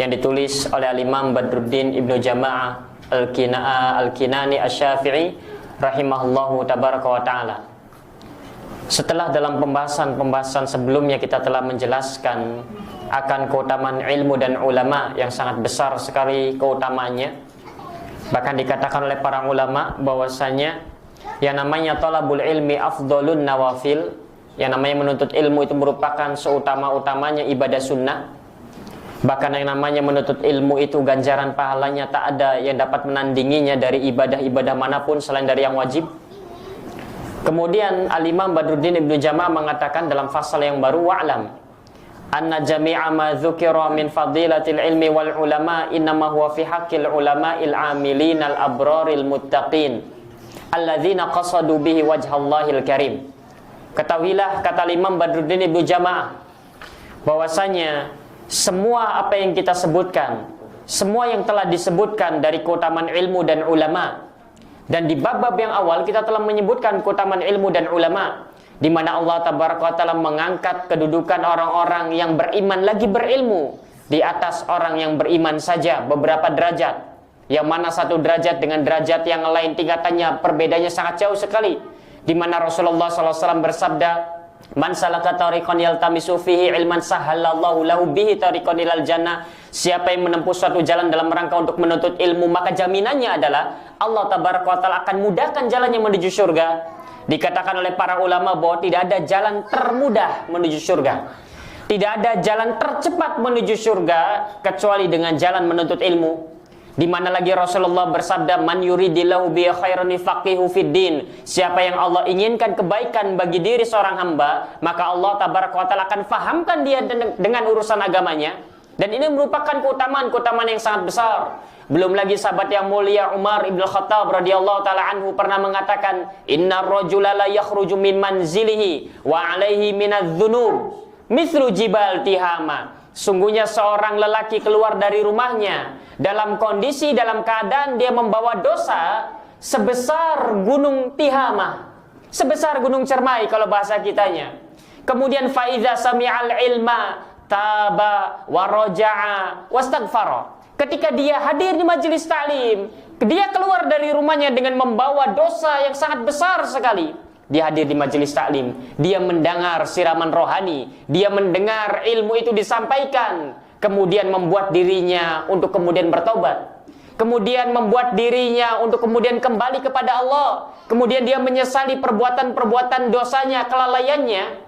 yang ditulis oleh Al-Imam Badruddin Ibnu Jama'ah Al-Kinani Asy-Syafi'i rahimahullahu tabaraka wa ta'ala. Setelah dalam pembahasan sebelumnya kita telah menjelaskan akan keutamaan ilmu dan ulama yang sangat besar sekali keutamaannya. Bahkan dikatakan oleh para ulama bahwasanya yang namanya thalabul ilmi afdhalun nawafil, yang namanya menuntut ilmu itu merupakan seutama-utamanya ibadah sunnah. Bahkan yang namanya menuntut ilmu itu ganjaran pahalanya tak ada yang dapat menandinginya dari ibadah-ibadah manapun selain dari yang wajib. Kemudian Al-Imam Badruddin Ibnu Jama'ah mengatakan dalam fasal yang baru, wa'lam anna jami'a ma dzukira min fadilatil ilmi wal ulama innama huwa fi haqqil ulama'il amilin al abraril muttaqin alladzina qasadu bihi wajhallahil karim. Ketahuilah, kata Imam Badruddin Ibnu Jama'ah, bahwasanya semua apa yang kita sebutkan, semua yang telah disebutkan dari keutamaan ilmu dan ulama, dan di bab-bab yang awal kita telah menyebutkan keutamaan ilmu dan ulama, di mana Allah tabaraka wa taala mengangkat kedudukan orang-orang yang beriman lagi berilmu di atas orang yang beriman saja beberapa derajat, yang mana satu derajat dengan derajat yang lain tingkatannya perbedaannya sangat jauh sekali, di mana Rasulullah SAW bersabda, man salaka tariqan yaltamisu fihi ilman sahalallahu lahu bihi tariqan ilal jannah. Siapa yang menempuh suatu jalan dalam rangka untuk menuntut ilmu, maka jaminannya adalah Allah tabaraka wa taala akan mudahkan jalannya menuju surga. Dikatakan oleh para ulama bahwa tidak ada jalan termudah menuju surga, tidak ada jalan tercepat menuju surga kecuali dengan jalan menuntut ilmu. Di mana lagi Rasulullah bersabda, man yuridillahu bi khairan faqihu fiddin. Siapa yang Allah inginkan kebaikan bagi diri seorang hamba, maka Allah tabaraka wa taala akan fahamkan dia dengan urusan agamanya. Dan ini merupakan keutamaan yang sangat besar. Belum lagi sahabat yang mulia Umar ibn Khattab radhiyallahu taala anhu pernah mengatakan, innar rajula la yakhruju min manzilihi wa alaihi minadz-dzunub mithlu jibal tihama. Sungguhnya seorang lelaki keluar dari rumahnya dalam keadaan dia membawa dosa sebesar gunung Tihama, sebesar gunung Cermai kalau bahasa kitanya. Kemudian faiza sami'al ilma taba wa raja'a wastaghfara. Ketika dia hadir di majelis taklim, dia keluar dari rumahnya dengan membawa dosa yang sangat besar sekali. Dia hadir di majelis taklim, dia mendengar siraman rohani, dia mendengar ilmu itu disampaikan, kemudian membuat dirinya untuk kemudian bertobat, kemudian membuat dirinya untuk kemudian kembali kepada Allah, kemudian dia menyesali perbuatan-perbuatan dosanya, kelalaiannya.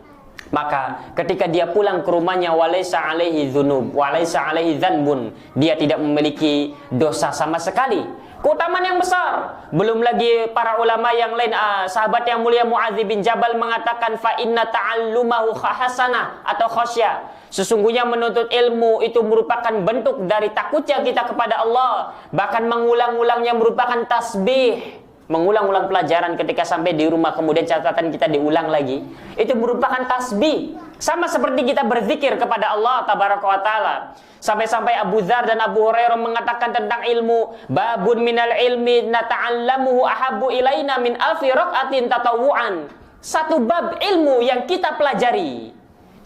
Maka ketika dia pulang ke rumahnya, walaysa alaihi dzunub walaysa alaihi dzanbun, dia tidak memiliki dosa sama sekali. Keutamaan yang besar. Belum lagi para ulama yang lain, sahabat yang mulia Muadz bin Jabal mengatakan, fa inna ta'allumahu hasanah atau khasyah. Sesungguhnya menuntut ilmu itu merupakan bentuk dari takutnya kita kepada Allah. Bahkan mengulang-ulangnya merupakan tasbih. Mengulang-ulang pelajaran ketika sampai di rumah, kemudian catatan kita diulang lagi, itu merupakan tasbih. Sama seperti kita berzikir kepada Allah tabaraka wa taala. Sampai-sampai Abu Dzar dan Abu Hurairah mengatakan tentang ilmu, babun minal ilmi nata'allamuhu ahabbu ilaina min alfi raqatin tatawu'an. Satu bab ilmu yang kita pelajari,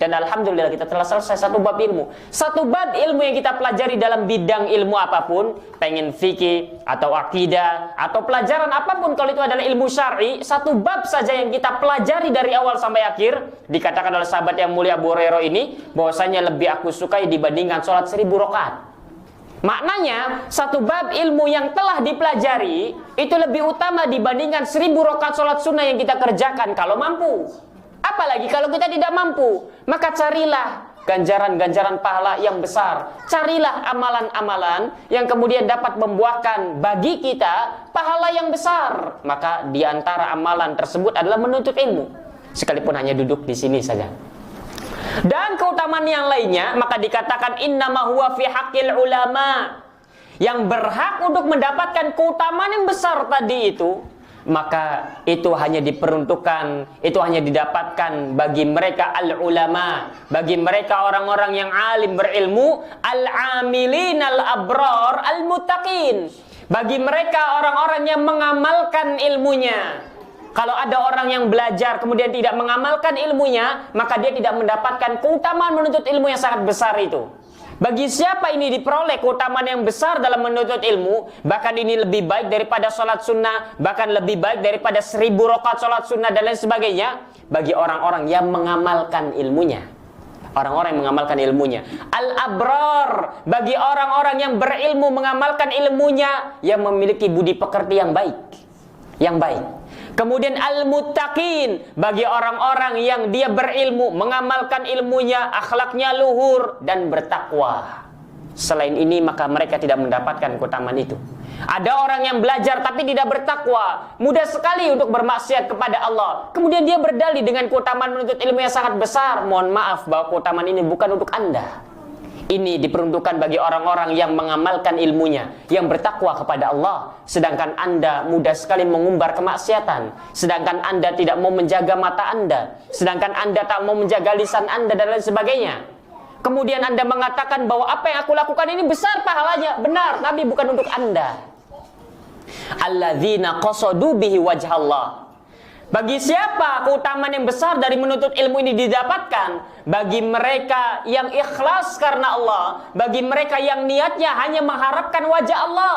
dan alhamdulillah kita telah selesai satu bab ilmu. Satu bab ilmu yang kita pelajari dalam bidang ilmu apapun, pengen fikih atau akidah atau pelajaran apapun, kalau itu adalah ilmu syar'i, satu bab saja yang kita pelajari dari awal sampai akhir, dikatakan oleh sahabat yang mulia Abu Hurairah ini bahwasanya lebih aku sukai dibandingkan sholat 1000 rakaat. Maknanya satu bab ilmu yang telah dipelajari itu lebih utama dibandingkan 1000 rakaat sholat sunnah yang kita kerjakan kalau mampu. Apalagi kalau kita tidak mampu, maka carilah ganjaran-ganjaran pahala yang besar. Carilah amalan-amalan yang kemudian dapat membuahkan bagi kita pahala yang besar. Maka di antara amalan tersebut adalah menuntut ilmu, sekalipun hanya duduk di sini saja. Dan keutamaan yang lainnya, maka dikatakan innama huwa fi haqqil ulama. Yang berhak untuk mendapatkan keutamaan yang besar tadi itu, maka itu hanya diperuntukkan, itu hanya didapatkan bagi mereka al-ulama, bagi mereka orang-orang yang alim berilmu, al-amilin al-abrar al-muttaqin, bagi mereka orang-orang yang mengamalkan ilmunya, Kalau ada orang yang belajar kemudian tidak mengamalkan ilmunya, maka dia tidak mendapatkan keutamaan menuntut ilmu yang sangat besar itu. Bagi siapa ini diperoleh keutamaan yang besar dalam menuntut ilmu, bahkan ini lebih baik daripada sholat sunnah, bahkan lebih baik daripada 1000 rakaat sholat sunnah dan lain sebagainya, bagi orang-orang yang mengamalkan ilmunya. Orang-orang yang mengamalkan ilmunya. Al-abrar, bagi orang-orang yang berilmu mengamalkan ilmunya, yang memiliki budi pekerti yang baik. Yang baik. Kemudian al-muttaqin, bagi orang-orang yang dia berilmu, mengamalkan ilmunya, akhlaknya luhur dan bertakwa. Selain ini maka mereka tidak mendapatkan keutamaan itu. Ada orang yang belajar tapi tidak bertakwa, mudah sekali untuk bermaksiat kepada Allah. Kemudian dia berdalih dengan keutamaan menuntut ilmu yang sangat besar. Mohon maaf bahwa keutamaan ini bukan untuk Anda. Ini diperuntukkan bagi orang-orang yang mengamalkan ilmunya, yang bertakwa kepada Allah. Sedangkan Anda mudah sekali mengumbar kemaksiatan. Sedangkan Anda tidak mau menjaga mata Anda. Sedangkan Anda tak mau menjaga lisan Anda dan lain sebagainya. Kemudian Anda mengatakan bahwa apa yang aku lakukan ini besar pahalanya. Benar, tapi bukan untuk Anda. Alladzina qasadu bihi wajhallah. Bagi siapa keutamaan yang besar dari menuntut ilmu ini didapatkan? Bagi mereka yang ikhlas karena Allah, bagi mereka yang niatnya hanya mengharapkan wajah Allah.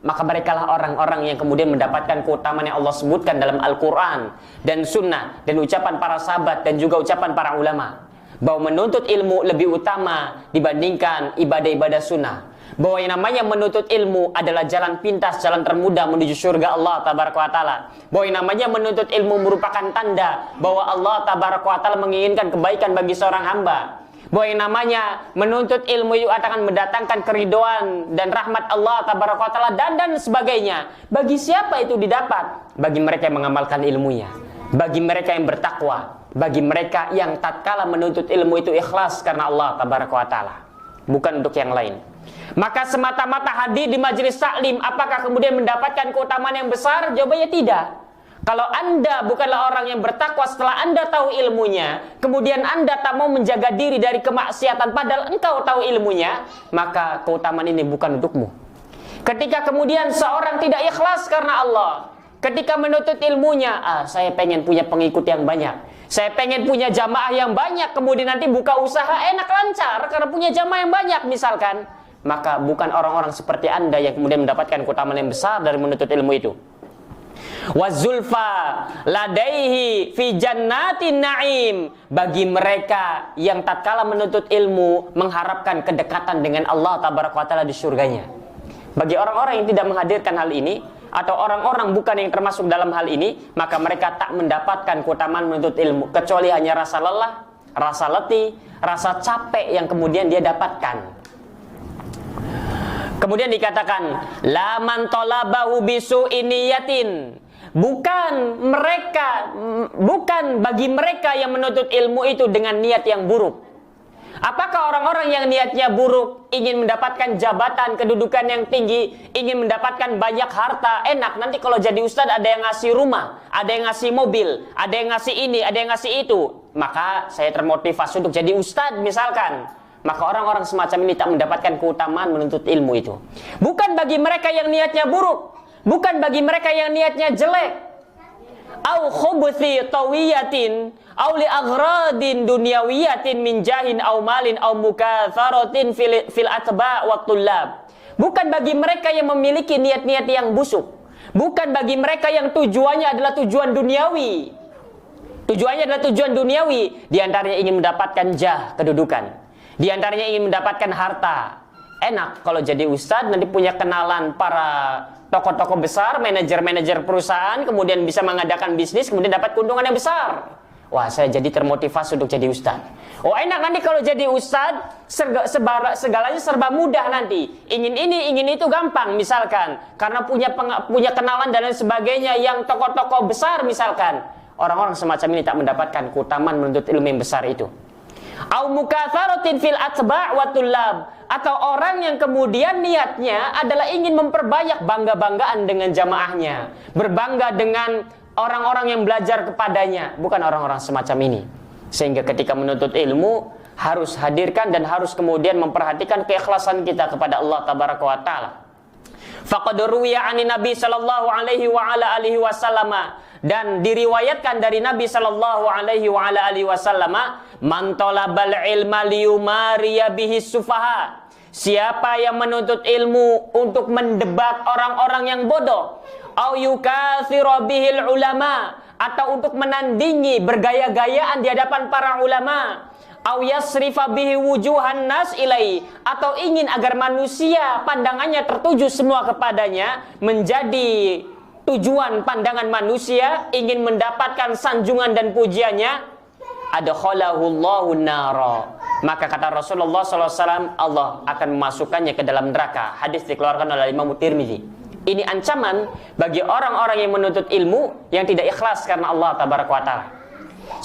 Maka merekalah orang-orang yang kemudian mendapatkan keutamaan yang Allah sebutkan dalam Al-Quran dan Sunnah dan ucapan para sahabat dan juga ucapan para ulama, bahwa menuntut ilmu lebih utama dibandingkan ibadah-ibadah sunnah. Bahwa yang namanya menuntut ilmu adalah jalan pintas, jalan termudah menuju surga Allah Tabaraka wa Ta'ala. Bahwa yang namanya menuntut ilmu merupakan tanda bahwa Allah Tabaraka wa Ta'ala menginginkan kebaikan bagi seorang hamba. Bahwa yang namanya menuntut ilmu itu akan mendatangkan keridhaan dan rahmat Allah Tabaraka wa Ta'ala dan sebagainya. Bagi siapa itu didapat? Bagi mereka yang mengamalkan ilmunya, bagi mereka yang bertakwa, bagi mereka yang tatkala menuntut ilmu itu ikhlas karena Allah Tabaraka wa Ta'ala, bukan untuk yang lain. Maka semata-mata hadir di majelis taklim, apakah kemudian mendapatkan keutamaan yang besar? Jawabannya tidak. Kalau Anda bukanlah orang yang bertakwa setelah Anda tahu ilmunya, kemudian Anda tak mau menjaga diri dari kemaksiatan padahal engkau tahu ilmunya, maka keutamaan ini bukan untukmu. Ketika kemudian seorang tidak ikhlas karena Allah, ketika menuntut ilmunya, saya pengen punya pengikut yang banyak, saya pengen punya jamaah yang banyak, kemudian nanti buka usaha enak lancar karena punya jamaah yang banyak misalkan, maka bukan orang-orang seperti Anda yang kemudian mendapatkan keutamaan yang besar dari menuntut ilmu itu. Wazulfa ladaihi fi jannatin na'im, bagi mereka yang tatkala menuntut ilmu mengharapkan kedekatan dengan Allah Tabaraka wa Ta'ala di surganya. Bagi orang-orang yang tidak menghadirkan hal ini, atau orang-orang bukan yang termasuk dalam hal ini, maka mereka tak mendapatkan keutamaan menuntut ilmu, kecuali hanya rasa lelah, rasa letih, rasa capek yang kemudian dia dapatkan. Kemudian dikatakan la man talabahu bisu'in niyatin, bukan bagi mereka yang menuntut ilmu itu dengan niat yang buruk. Apakah orang-orang yang niatnya buruk ingin mendapatkan jabatan, kedudukan yang tinggi, ingin mendapatkan banyak harta, enak nanti kalau jadi ustadz ada yang ngasih rumah, ada yang ngasih mobil, ada yang ngasih ini, ada yang ngasih itu, maka saya termotivasi untuk jadi ustadz misalkan. Maka orang-orang semacam ini tak mendapatkan keutamaan menuntut ilmu itu. Bukan bagi mereka yang niatnya buruk, bukan bagi mereka yang niatnya jelek. Au khubuthi tawiyatin au li aghradin dunyawiyatin min jahin au malin au mukatharatin fil atba wa tullab. Bukan bagi mereka yang memiliki niat-niat yang busuk. Bukan bagi mereka yang tujuannya adalah tujuan duniawi. Tujuannya adalah tujuan duniawi. Di antaranya ingin mendapatkan jah, kedudukan. Di antaranya ingin mendapatkan harta. Enak kalau jadi ustadz nanti punya kenalan para tokoh-tokoh besar, manajer-manajer perusahaan, kemudian bisa mengadakan bisnis, kemudian dapat keuntungan yang besar. Wah, saya jadi termotivasi untuk jadi ustadz. Oh, enak nanti kalau jadi ustadz, segalanya serba mudah nanti. Ingin ini, ingin itu gampang misalkan. Karena punya kenalan dan lain sebagainya yang tokoh-tokoh besar misalkan. Orang-orang semacam ini tak mendapatkan keutamaan menuntut ilmu yang besar itu. Au mukatharatin fil atba' wa tullab, atau orang yang kemudian niatnya adalah ingin memperbanyak bangga-banggaan dengan jamaahnya, berbangga dengan orang-orang yang belajar kepadanya, bukan orang-orang semacam ini. Sehingga ketika menuntut ilmu harus hadirkan dan harus kemudian memperhatikan keikhlasan kita kepada Allah Tabaraka wa Ta'ala. Faqad ruwiya 'ani Nabi sallallahu alaihi wa ala alihi wasallam dan diriwayatkan dari Nabi sallallahu alaihi wasallam, man talabal ilma liyumariya bihi sufaha. Siapa yang menuntut ilmu untuk mendebat orang-orang yang bodoh, au yukatsira bihil ulama, atau untuk menandingi bergaya-gayaan di hadapan para ulama, au yasrifa bihi wujuhan nas ilai, atau ingin agar manusia pandangannya tertuju semua kepadanya, menjadi tujuan pandangan manusia, ingin mendapatkan sanjungan dan pujiannya, adkhalahullahu nara, maka kata Rasulullah SAW, Allah akan memasukkannya ke dalam neraka. Hadis dikeluarkan oleh Imam Tirmidzi. Ini ancaman bagi orang-orang yang menuntut ilmu yang tidak ikhlas karena Allah Tabaraka wa Ta'ala.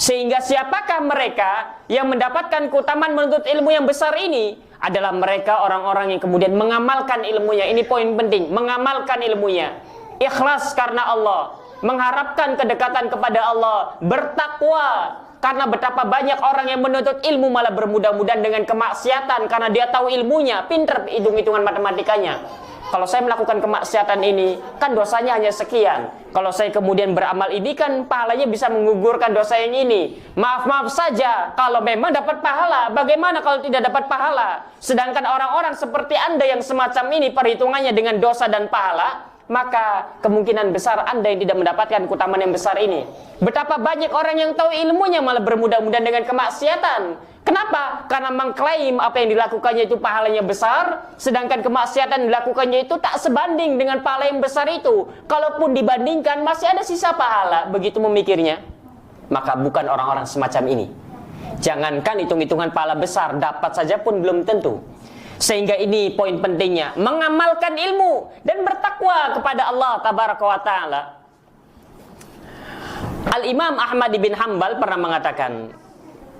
Sehingga siapakah mereka yang mendapatkan keutamaan menuntut ilmu yang besar ini? Adalah mereka orang-orang yang kemudian mengamalkan ilmunya. Ini poin penting, mengamalkan ilmunya. Ikhlas karena Allah, mengharapkan kedekatan kepada Allah, bertakwa. Karena betapa banyak orang yang menuntut ilmu malah bermudah-mudahan dengan kemaksiatan karena dia tahu ilmunya, pinter hitung-hitungan matematikanya. Kalau saya melakukan kemaksiatan ini, kan dosanya hanya sekian. Kalau saya kemudian beramal ini, kan pahalanya bisa menggugurkan dosa yang ini. Maaf-maaf saja, kalau memang dapat pahala, bagaimana kalau tidak dapat pahala? Sedangkan orang-orang seperti Anda yang semacam ini, perhitungannya dengan dosa dan pahala, maka kemungkinan besar Anda yang tidak mendapatkan keutamaan yang besar ini. Betapa banyak orang yang tahu ilmunya malah bermudah-mudahan dengan kemaksiatan. Kenapa? Karena mengklaim apa yang dilakukannya itu pahalanya besar, sedangkan kemaksiatan yang dilakukannya itu tak sebanding dengan pahala yang besar itu. Kalaupun dibandingkan masih ada sisa pahala, begitu memikirnya. Maka bukan orang-orang semacam ini. Jangankan hitung-hitungan pahala besar, dapat saja pun belum tentu. Sehingga ini poin pentingnya, mengamalkan ilmu dan bertakwa kepada Allah Tabaraka wa Ta'ala. Al-Imam Ahmad bin Hanbal pernah mengatakan,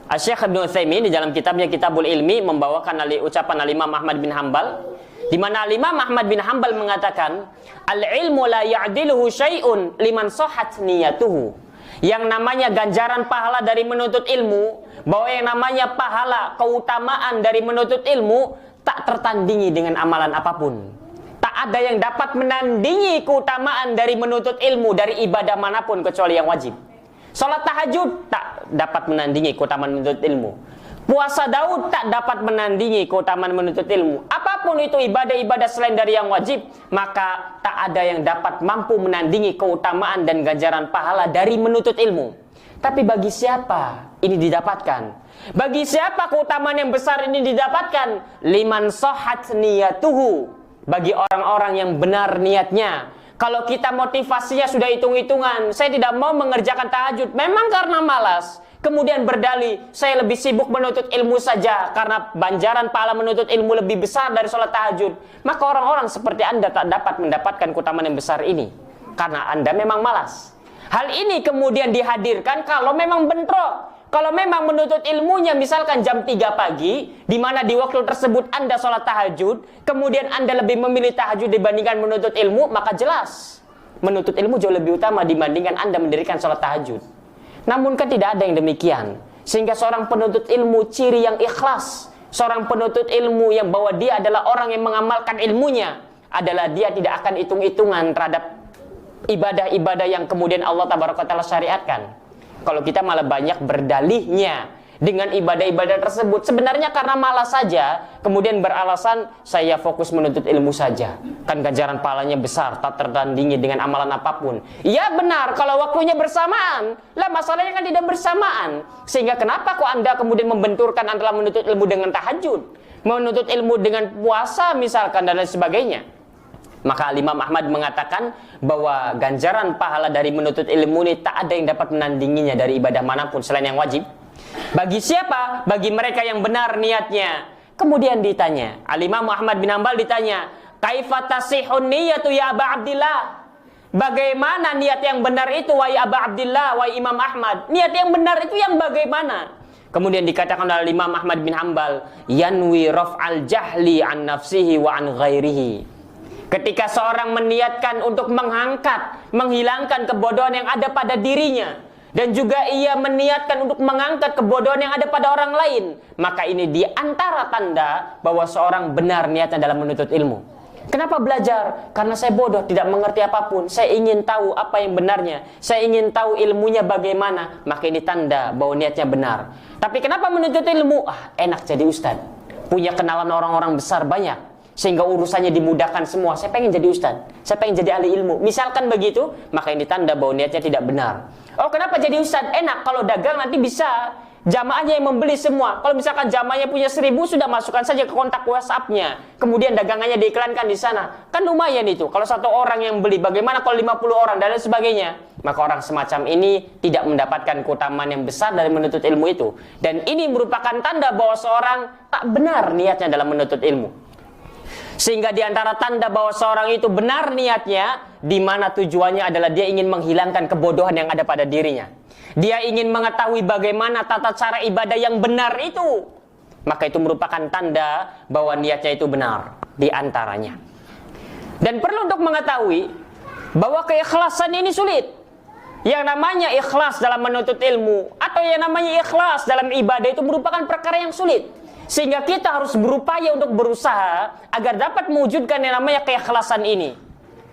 Syekh Ibnu Utsaimin di dalam kitabnya Kitabul Ilmi membawakan ucapan Al-Imam Ahmad bin Hanbal, di mana Al-Imam Ahmad bin Hanbal mengatakan, al-ilmu la ya'diluhu syai'un liman sahhat niyatuhu. Yang namanya ganjaran pahala dari menuntut ilmu, bahwa yang namanya pahala keutamaan dari menuntut ilmu tak tertandingi dengan amalan apapun. Tak ada yang dapat menandingi keutamaan dari menuntut ilmu dari ibadah manapun kecuali yang wajib. Salat tahajud tak dapat menandingi keutamaan menuntut ilmu. Puasa Daud tak dapat menandingi keutamaan menuntut ilmu. Apapun itu ibadah-ibadah selain dari yang wajib, maka tak ada yang dapat mampu menandingi keutamaan dan ganjaran pahala dari menuntut ilmu. Tapi bagi siapa ini didapatkan? Bagi siapa keutamaan yang besar ini didapatkan? Liman sahhat niyatuhu. Bagi orang-orang yang benar niatnya. Kalau kita motivasinya sudah hitung-hitungan, saya tidak mau mengerjakan tahajud, memang karena malas. Kemudian berdalih, saya lebih sibuk menuntut ilmu saja karena ganjaran pahala menuntut ilmu lebih besar dari sholat tahajud. Maka orang-orang seperti Anda tak dapat mendapatkan keutamaan yang besar ini karena Anda memang malas. Hal ini kemudian dihadirkan kalau memang bentrok. Kalau memang menuntut ilmunya misalkan jam 3 pagi, di mana di waktu tersebut Anda sholat tahajud, kemudian Anda lebih memilih tahajud dibandingkan menuntut ilmu, maka jelas menuntut ilmu jauh lebih utama dibandingkan Anda mendirikan sholat tahajud. Namun kan tidak ada yang demikian. Sehingga seorang penuntut ilmu ciri yang ikhlas, seorang penuntut ilmu yang bahwa dia adalah orang yang mengamalkan ilmunya, adalah dia tidak akan hitung-hitungan terhadap ibadah-ibadah yang kemudian Allah Tabaraka Ta'ala syariatkan. Kalau kita malah banyak berdalihnya dengan ibadah-ibadah tersebut, sebenarnya karena malas saja, kemudian beralasan saya fokus menuntut ilmu saja, kan ganjaran pahalanya besar, tak tertandingi dengan amalan apapun. Iya benar, kalau waktunya bersamaan, lah masalahnya kan tidak bersamaan. Sehingga kenapa kok Anda kemudian membenturkan antara menuntut ilmu dengan tahajud, menuntut ilmu dengan puasa misalkan dan lain sebagainya? Maka Imam Ahmad mengatakan bahwa ganjaran pahala dari menuntut ilmu ini tak ada yang dapat menandinginya dari ibadah manapun selain yang wajib. Bagi siapa? Bagi mereka yang benar niatnya. Kemudian ditanya, Al-Imam Ahmad bin Hanbal ditanya, kaifa tasihun niyatu ya Aba Abdillah? Bagaimana niat yang benar itu wahai Aba Abdillah, wahai Imam Ahmad? Niat yang benar itu yang bagaimana? Kemudian dikatakan oleh Imam Ahmad bin Hanbal, yanwi raf'al jahli an nafsihi wa an ghairihi. Ketika seorang meniatkan untuk mengangkat, menghilangkan kebodohan yang ada pada dirinya, dan juga ia meniatkan untuk mengangkat kebodohan yang ada pada orang lain, maka ini di antara tanda bahwa seorang benar niatnya dalam menuntut ilmu. Kenapa belajar? Karena saya bodoh, tidak mengerti apapun. Saya ingin tahu apa yang benarnya. Saya ingin tahu ilmunya bagaimana. Maka ini tanda bahwa niatnya benar. Tapi kenapa menuntut ilmu? Enak jadi ustadz. Punya kenalan orang-orang besar banyak. Sehingga urusannya dimudahkan semua. Saya pengen jadi ustadz. Saya pengen jadi ahli ilmu. Misalkan begitu, maka ini tanda bahwa niatnya tidak benar. Oh, kenapa jadi ustadz? Enak, kalau dagang nanti bisa. Jamaahnya yang membeli semua. Kalau misalkan jamaahnya punya 1000, sudah masukkan saja ke kontak WhatsApp-nya. Kemudian dagangannya diiklankan di sana. Kan lumayan itu. Kalau satu orang yang beli, bagaimana kalau 50 orang dan lain sebagainya? Maka orang semacam ini tidak mendapatkan keutamaan yang besar dari menuntut ilmu itu. Dan ini merupakan tanda bahwa seorang tak benar niatnya dalam menuntut ilmu. Sehingga di antara tanda bahwa seorang itu benar niatnya, di mana tujuannya adalah dia ingin menghilangkan kebodohan yang ada pada dirinya. Dia ingin mengetahui bagaimana tata cara ibadah yang benar itu. Maka itu merupakan tanda bahwa niatnya itu benar di antaranya. Dan perlu untuk mengetahui bahwa keikhlasan ini sulit. Yang namanya ikhlas dalam menuntut ilmu atau yang namanya ikhlas dalam ibadah itu merupakan perkara yang sulit. Sehingga kita harus berupaya untuk berusaha agar dapat mewujudkan yang namanya keikhlasan ini.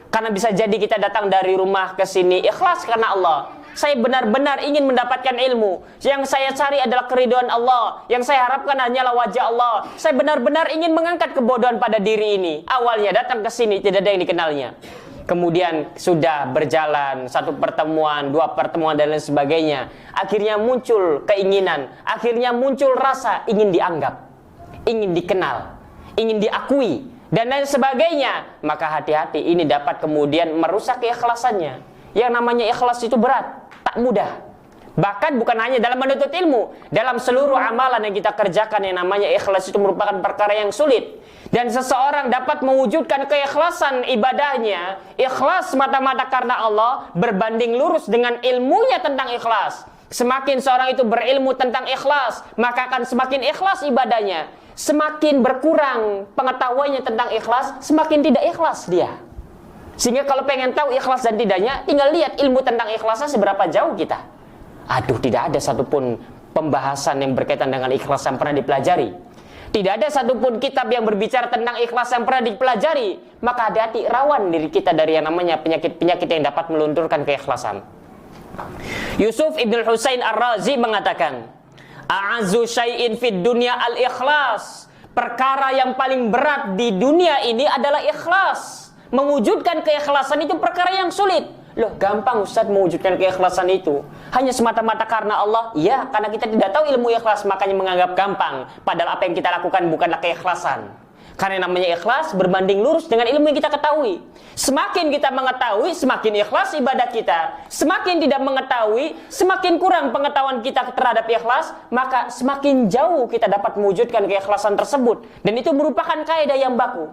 Karena bisa jadi kita datang dari rumah ke sini ikhlas karena Allah. Saya benar-benar ingin mendapatkan ilmu. Yang saya cari adalah keridhaan Allah. Yang saya harapkan hanyalah wajah Allah. Saya benar-benar ingin mengangkat kebodohan pada diri ini. Awalnya datang ke sini tidak ada yang dikenalnya. Kemudian sudah berjalan satu pertemuan, dua pertemuan dan lain sebagainya. Akhirnya muncul keinginan, akhirnya muncul rasa ingin dianggap, ingin dikenal, ingin diakui dan lain sebagainya. Maka hati-hati, ini dapat kemudian merusak keikhlasannya. Yang namanya ikhlas itu berat, tak mudah. Bahkan bukan hanya dalam menuntut ilmu, dalam seluruh amalan yang kita kerjakan yang namanya ikhlas itu merupakan perkara yang sulit. Dan seseorang dapat mewujudkan keikhlasan ibadahnya, ikhlas mata-mata karena Allah, berbanding lurus dengan ilmunya tentang ikhlas. Semakin seorang itu berilmu tentang ikhlas, maka akan semakin ikhlas ibadahnya. Semakin berkurang pengetahuannya tentang ikhlas, semakin tidak ikhlas dia. Sehingga kalau pengen tahu ikhlas dan tidaknya, tinggal lihat ilmu tentang ikhlasnya seberapa jauh kita. Aduh, tidak ada satupun pembahasan yang berkaitan dengan ikhlas yang pernah dipelajari. Tidak ada satupun kitab yang berbicara tentang ikhlas yang pernah dipelajari. Maka hati-hati, rawan diri kita dari yang namanya penyakit-penyakit yang dapat melunturkan keikhlasan. Yusuf Ibn Husain Ar-Razi mengatakan, A'azu syai'in fid dunya al-ikhlas. Perkara yang paling berat di dunia ini adalah ikhlas. Mewujudkan keikhlasan itu perkara yang sulit. Loh, gampang Ustaz mewujudkan keikhlasan itu. Hanya semata-mata karena Allah? Iya, karena kita tidak tahu ilmu ikhlas, makanya menganggap gampang. Padahal apa yang kita lakukan bukanlah keikhlasan. Karena namanya ikhlas berbanding lurus dengan ilmu yang kita ketahui. Semakin kita mengetahui, semakin ikhlas ibadah kita. Semakin tidak mengetahui, semakin kurang pengetahuan kita terhadap ikhlas, maka semakin jauh kita dapat mewujudkan keikhlasan tersebut. Dan itu merupakan kaidah yang baku.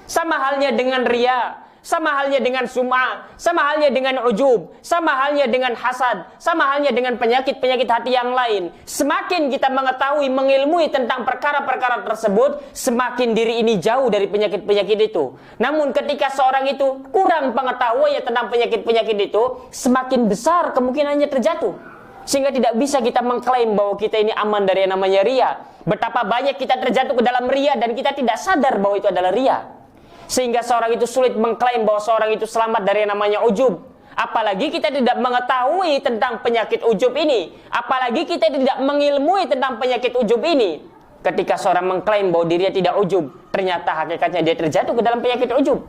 Sama halnya dengan riya, sama halnya dengan sum'ah, sama halnya dengan ujub, sama halnya dengan hasad, sama halnya dengan penyakit-penyakit hati yang lain. Semakin kita mengetahui, mengilmui tentang perkara-perkara tersebut, semakin diri ini jauh dari penyakit-penyakit itu. Namun ketika seorang itu kurang pengetahuannya tentang penyakit-penyakit itu, semakin besar kemungkinannya terjatuh. Sehingga tidak bisa kita mengklaim bahwa kita ini aman dari yang namanya riya. Betapa banyak kita terjatuh ke dalam riya dan kita tidak sadar bahwa itu adalah riya. Sehingga seorang itu sulit mengklaim bahwa seorang itu selamat dari yang namanya ujub. Apalagi kita tidak mengetahui tentang penyakit ujub ini. Apalagi kita tidak mengilmui tentang penyakit ujub ini. Ketika seorang mengklaim bahwa dirinya tidak ujub, ternyata hakikatnya dia terjatuh ke dalam penyakit ujub.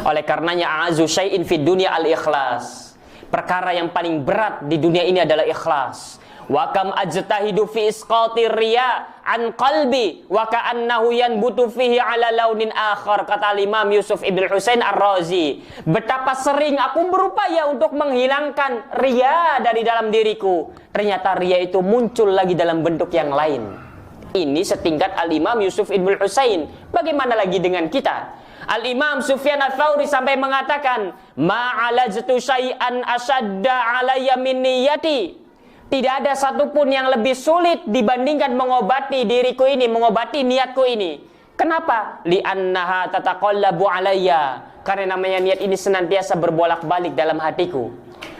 Oleh karenanya, a'azu syai'in fid dunya al-ikhlas. Perkara yang paling berat di dunia ini adalah ikhlas. Wa kam ajtahidu fi isqati riya an qalbi wa ka'annahu yanbutu fihi ala launin akhar, kata Imam Yusuf Ibn Husain Ar-Razi. Betapa sering aku berupaya untuk menghilangkan riya dari dalam diriku, ternyata riya itu muncul lagi dalam bentuk yang lain. Ini setingkat Al-Imam Yusuf Ibn Husain. Bagaimana lagi dengan kita? Al-Imam Sufyan Ats-Tsauri sampai mengatakan, ma'alajtu syai'an asyadda alayya min niyati. Tidak ada satupun yang lebih sulit dibandingkan mengobati diriku ini, mengobati niatku ini. Kenapa? Li'annaha tataqallabu alayya. Karena namanya niat ini senantiasa berbolak-balik dalam hatiku.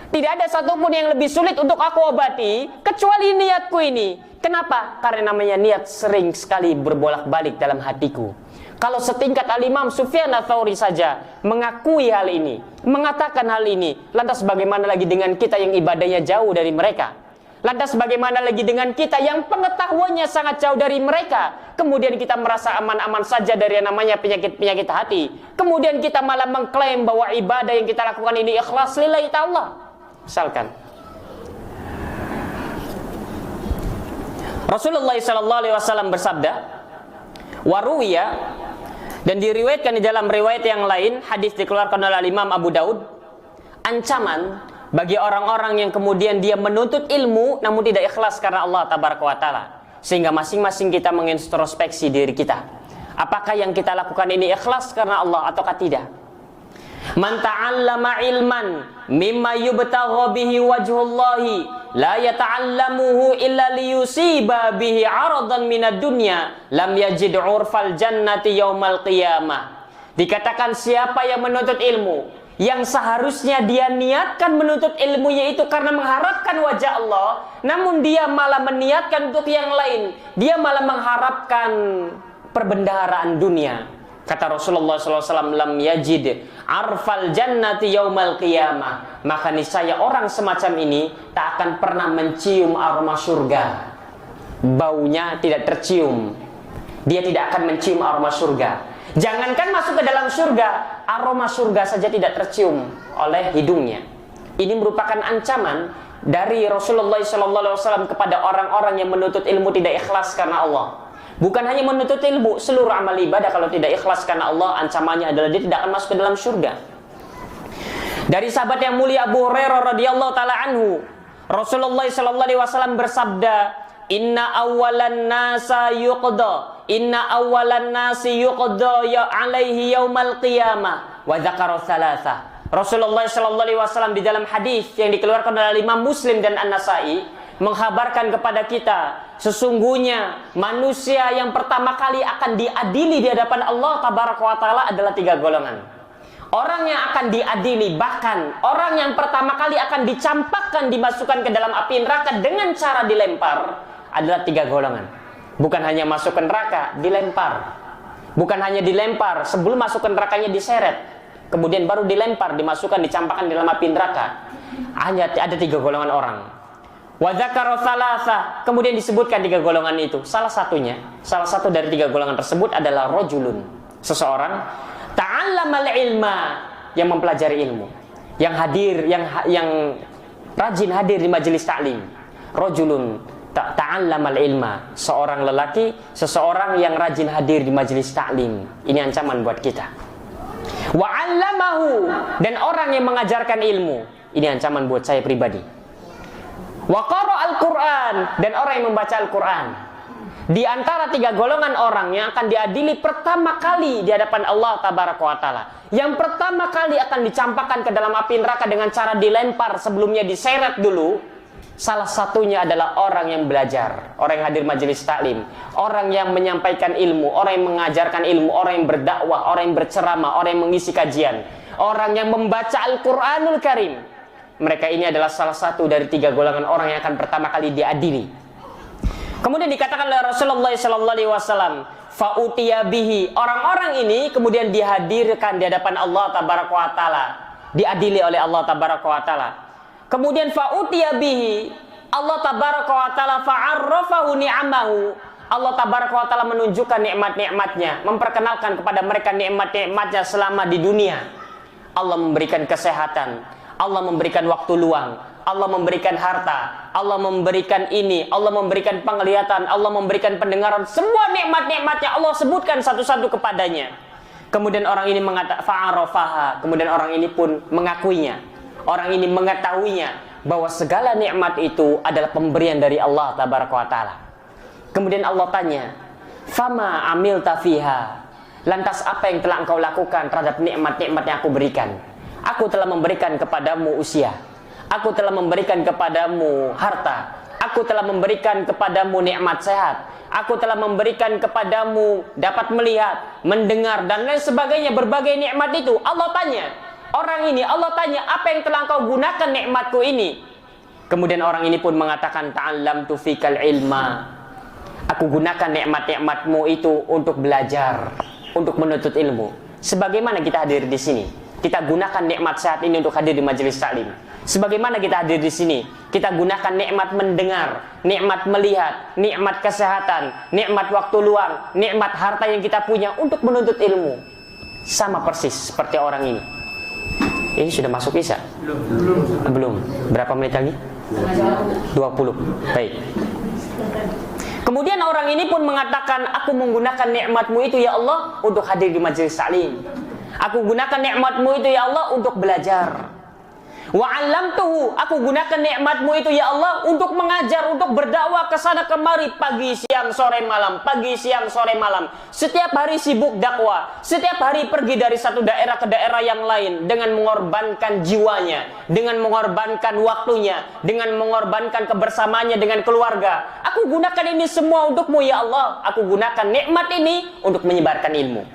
Tidak ada satupun yang lebih sulit untuk aku obati kecuali niatku ini. Kenapa? Karena namanya niat sering sekali berbolak-balik dalam hatiku. Kalau setingkat Al-Imam Sufyan Ats-Tsauri saja mengakui hal ini, mengatakan hal ini, lantas bagaimana lagi dengan kita yang ibadahnya jauh dari mereka? Lantas bagaimana lagi dengan kita yang pengetahuannya sangat jauh dari mereka? Kemudian kita merasa aman-aman saja dari yang namanya penyakit-penyakit hati. Kemudian kita malah mengklaim bahwa ibadah yang kita lakukan ini ikhlas lillahi ta'ala. Misalkan Rasulullah SAW bersabda, waruwiya, dan diriwayatkan di dalam riwayat yang lain, hadis dikeluarkan oleh Imam Abu Daud, ancaman bagi orang-orang yang kemudian dia menuntut ilmu namun tidak ikhlas karena Allah Tabaraka wa Ta'ala. Sehingga masing-masing kita mengintrospeksi diri kita. Apakah yang kita lakukan ini ikhlas karena Allah ataukah tidak? Man ta'allama ilman mimma yubtagha bihi wajhullahi la yata'allamuhu illa liyusiba bihi 'aradan minad dunya lam yajid 'urfal jannati yaumal qiyamah. Dikatakan siapa yang menuntut ilmu yang seharusnya dia niatkan menuntut ilmunya itu karena mengharapkan wajah Allah, namun dia malah meniatkan untuk yang lain, dia malah mengharapkan perbendaharaan dunia. Kata Rasulullah SAW, lam yajid arfal jannati yaumal qiyamah. Maka niscaya orang semacam ini tak akan pernah mencium aroma surga. Baunya tidak tercium. Dia tidak akan mencium aroma surga. Jangankan masuk ke dalam surga, aroma surga saja tidak tercium oleh hidungnya. Ini merupakan ancaman dari Rasulullah SAW kepada orang-orang yang menuntut ilmu tidak ikhlas karena Allah. Bukan hanya menuntut ilmu, seluruh amal ibadah kalau tidak ikhlas karena Allah, ancamannya adalah dia tidak akan masuk ke dalam surga. Dari sahabat yang mulia Abu Hurairah radhiyallahu taala anhu, Rasulullah sallallahu alaihi wasallam bersabda, "Inna awwalan nasi yuqda ya alaihi yaumal qiyamah." Wa dzakara tsalatsa. Rasulullah sallallahu alaihi wasallam di dalam hadis yang dikeluarkan oleh Imam Muslim dan An-Nasa'i menghabarkan kepada kita, sesungguhnya manusia yang pertama kali akan diadili di hadapan Allah Tabaraka wa Ta'ala adalah 3 golongan. Orang yang akan diadili, bahkan orang yang pertama kali akan dicampakkan, dimasukkan ke dalam api neraka dengan cara dilempar, adalah 3 golongan. Bukan hanya masuk ke neraka, dilempar. Bukan hanya dilempar, sebelum masuk ke nerakanya diseret, kemudian baru dilempar, dimasukkan, dicampakkan dalam api neraka. Hanya ada 3 golongan orang. Wa dzakara tsalatsa, kemudian disebutkan 3 golongan itu. Salah satu dari 3 golongan tersebut adalah rajulun, seseorang ta'allamal ilma, yang mempelajari ilmu, yang hadir, yang rajin hadir di majelis taklim. Rajulun ta'allamal ilma, seorang lelaki, seseorang yang rajin hadir di majelis taklim. Ini ancaman buat kita. Wa 'allamahu, dan orang yang mengajarkan ilmu. Ini ancaman buat saya pribadi. Wa qara al-Qur'an, dan orang yang membaca Al-Qur'an. Di antara 3 golongan orang yang akan diadili pertama kali di hadapan Allah Tabaraka wa Ta'ala, yang pertama kali akan dicampakkan ke dalam api neraka dengan cara dilempar, sebelumnya diseret dulu, salah satunya adalah orang yang belajar, orang yang hadir majelis taklim, orang yang menyampaikan ilmu, orang yang mengajarkan ilmu, orang yang berdakwah, orang yang berceramah, orang yang mengisi kajian, orang yang membaca Al-Qur'anul Karim. Mereka ini adalah salah satu dari 3 golongan orang yang akan pertama kali diadili. Kemudian dikatakan oleh Rasulullah sallallahu alaihi wasallam, fa'utiya bihi, orang-orang ini kemudian dihadirkan di hadapan Allah Tabaraka wa Ta'ala, diadili oleh Allah Tabaraka wa Ta'ala. Kemudian fa'utiya bihi, Allah Tabaraka wa Ta'ala fa'arrafahu ni'amahu, Allah Tabaraka wa Ta'ala menunjukkan nikmat-nikmatnya, memperkenalkan kepada mereka nikmat-nikmatnya selama di dunia. Allah memberikan kesehatan, Allah memberikan waktu luang, Allah memberikan harta, Allah memberikan ini, Allah memberikan penglihatan, Allah memberikan pendengaran, semua nikmat-nikmatnya Allah sebutkan satu-satu kepadanya. Kemudian orang ini mengatakan fa'arafaha, kemudian orang ini pun mengakuinya, orang ini mengetahuinya bahwa segala nikmat itu adalah pemberian dari Allah Tabaraka wa Ta'ala. Kemudian Allah tanya, fama amilta fiha, lantas apa yang telah engkau lakukan terhadap nikmat-nikmat yang aku berikan? Aku telah memberikan kepadamu usia, aku telah memberikan kepadamu harta, aku telah memberikan kepadamu nikmat sehat, aku telah memberikan kepadamu dapat melihat, mendengar, dan lain sebagainya, berbagai nikmat itu. Allah tanya, orang ini, Allah tanya, apa yang telah engkau gunakan nikmatku ini? Kemudian orang ini pun mengatakan, ta'allamtu fikal ilma. Aku gunakan nikmat-nikmatmu itu untuk belajar, untuk menuntut ilmu. Sebagaimana kita hadir di sini, kita gunakan nikmat saat ini untuk hadir di majelis taklim. Sebagaimana kita hadir di sini, kita gunakan nikmat mendengar, nikmat melihat, nikmat kesehatan, nikmat waktu luang, nikmat harta yang kita punya untuk menuntut ilmu. Sama persis seperti orang ini. Ini sudah masuk Isya? Belum. Berapa menit lagi? 20. Baik. Kemudian orang ini pun mengatakan, aku menggunakan nikmatmu itu ya Allah untuk hadir di majelis taklim. Aku gunakan nikmatmu itu ya Allah untuk belajar. Wa 'allamtuhu, aku gunakan nikmatmu itu ya Allah untuk mengajar, untuk berdakwah ke sana kemari pagi siang sore malam, pagi siang sore malam. Setiap hari sibuk dakwah, setiap hari pergi dari satu daerah ke daerah yang lain dengan mengorbankan jiwanya, dengan mengorbankan waktunya, dengan mengorbankan kebersamaannya dengan keluarga. Aku gunakan ini semua untukmu ya Allah. Aku gunakan nikmat ini untuk menyebarkan ilmu.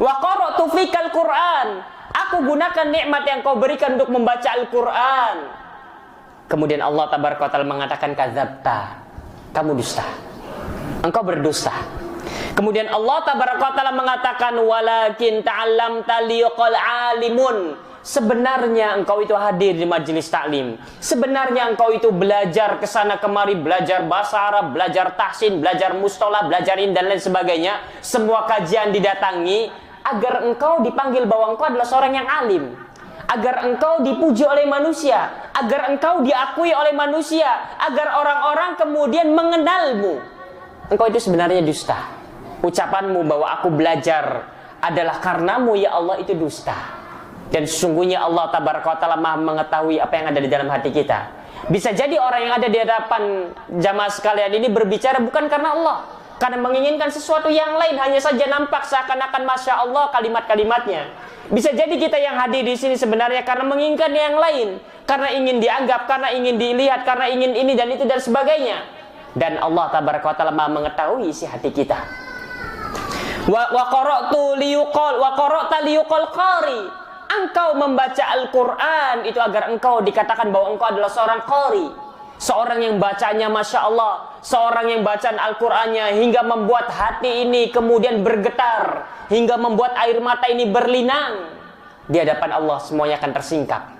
Wa qara'tu fikal Qur'an. Aku gunakan nikmat yang kau berikan untuk membaca Al-Quran. Kemudian Allah Tabaraka wa Ta'ala mengatakan, kadzabta, kamu dusta, engkau berdusta. Kemudian Allah Tabaraka wa Ta'ala mengatakan, walakin ta'allamta liyaqal alimun. Sebenarnya engkau itu hadir di majelis taklim. Sebenarnya engkau itu belajar ke sana kemari, belajar bahasa Arab, belajar tahsin, belajar mustalah, belajar ini dan lain sebagainya. Semua kajian didatangi agar engkau dipanggil bahwa engkau adalah seorang yang alim, agar engkau dipuji oleh manusia, agar engkau diakui oleh manusia, agar orang-orang kemudian mengenalmu. Engkau itu sebenarnya dusta. Ucapanmu bahwa aku belajar adalah karenamu ya Allah itu dusta. Dan sesungguhnya Allah Tabaraka wa Ta'ala Maha mengetahui apa yang ada di dalam hati kita. Bisa jadi orang yang ada di hadapan jamaah sekalian ini berbicara bukan karena Allah, karena menginginkan sesuatu yang lain, hanya saja nampak seakan-akan Masya Allah kalimat-kalimatnya. Bisa jadi kita yang hadir di sini sebenarnya karena menginginkan yang lain, karena ingin dianggap, karena ingin dilihat, karena ingin ini dan itu dan sebagainya. Dan Allah Tabaraka wa Ta'ala Maha mengetahui isi hati kita. Wa qara'tu liyuqal wa qara'ta liyuqal qari. Engkau membaca Al-Quran itu agar engkau dikatakan bahwa engkau adalah seorang qari, seorang yang bacanya Masya Allah, seorang yang bacaan Al-Qurannya hingga membuat hati ini kemudian bergetar, hingga membuat air mata ini berlinang. Di hadapan Allah semuanya akan tersingkap.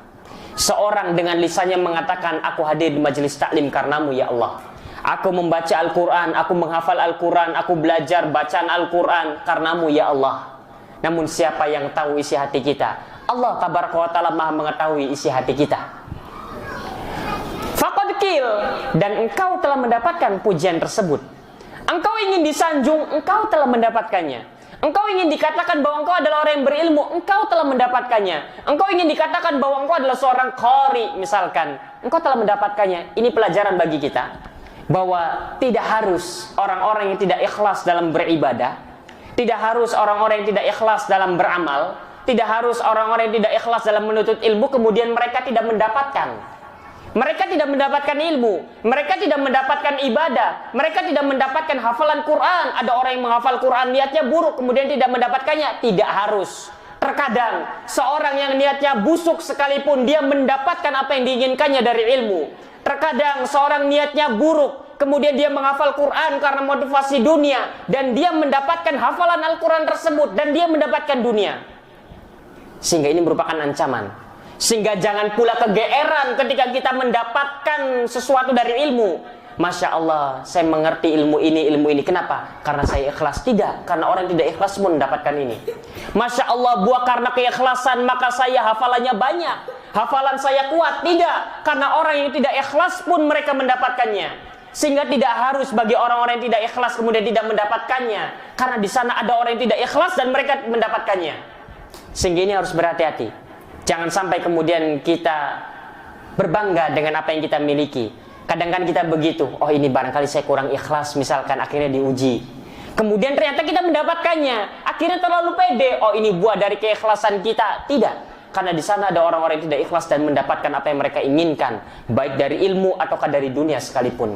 Seorang dengan lisannya mengatakan, aku hadir di majelis taklim karenamu ya Allah. Aku membaca Al-Quran, aku menghafal Al-Quran, aku belajar bacaan Al-Quran karenamu ya Allah. Namun siapa yang tahu isi hati kita? Allah Tabaraka wa Ta'ala Maha mengetahui isi hati kita. Faqad qil, dan engkau telah mendapatkan pujian tersebut. Engkau ingin disanjung, engkau telah mendapatkannya. Engkau ingin dikatakan bahwa engkau adalah orang yang berilmu, engkau telah mendapatkannya. Engkau ingin dikatakan bahwa engkau adalah seorang qari misalkan, engkau telah mendapatkannya. Ini pelajaran bagi kita bahwa tidak harus orang-orang yang tidak ikhlas dalam beribadah, tidak harus orang-orang yang tidak ikhlas dalam beramal, tidak harus orang-orang yang tidak ikhlas dalam menuntut ilmu kemudian mereka tidak mendapatkan. Mereka tidak mendapatkan ilmu, mereka tidak mendapatkan ibadah, mereka tidak mendapatkan hafalan Quran. Ada orang yang menghafal Quran niatnya buruk kemudian tidak mendapatkannya. Tidak harus. Terkadang seorang yang niatnya busuk sekalipun dia mendapatkan apa yang diinginkannya dari ilmu. Terkadang seorang niatnya buruk kemudian dia menghafal Quran karena motivasi dunia dan dia mendapatkan hafalan Al-Quran tersebut dan dia mendapatkan dunia. Sehingga ini merupakan ancaman. Sehingga jangan pula kegeeran ketika kita mendapatkan sesuatu dari ilmu. Masya Allah, saya mengerti ilmu ini. Kenapa? Karena saya ikhlas. Tidak, karena orang yang tidak ikhlas pun mendapatkan ini. Masya Allah, buah karena keikhlasan maka saya hafalannya banyak, hafalan saya kuat. Tidak, karena orang yang tidak ikhlas pun mereka mendapatkannya. Sehingga tidak harus bagi orang-orang yang tidak ikhlas kemudian tidak mendapatkannya. Karena di sana ada orang yang tidak ikhlas dan mereka mendapatkannya. Sehingga ini harus berhati-hati. Jangan sampai kemudian kita berbangga dengan apa yang kita miliki. Kadang-kadang kita begitu, oh ini barangkali saya kurang ikhlas, misalkan akhirnya diuji. Kemudian ternyata kita mendapatkannya, akhirnya terlalu pede, oh ini buah dari keikhlasan kita. Tidak, karena di sana ada orang-orang yang tidak ikhlas dan mendapatkan apa yang mereka inginkan, baik dari ilmu ataukah dari dunia sekalipun.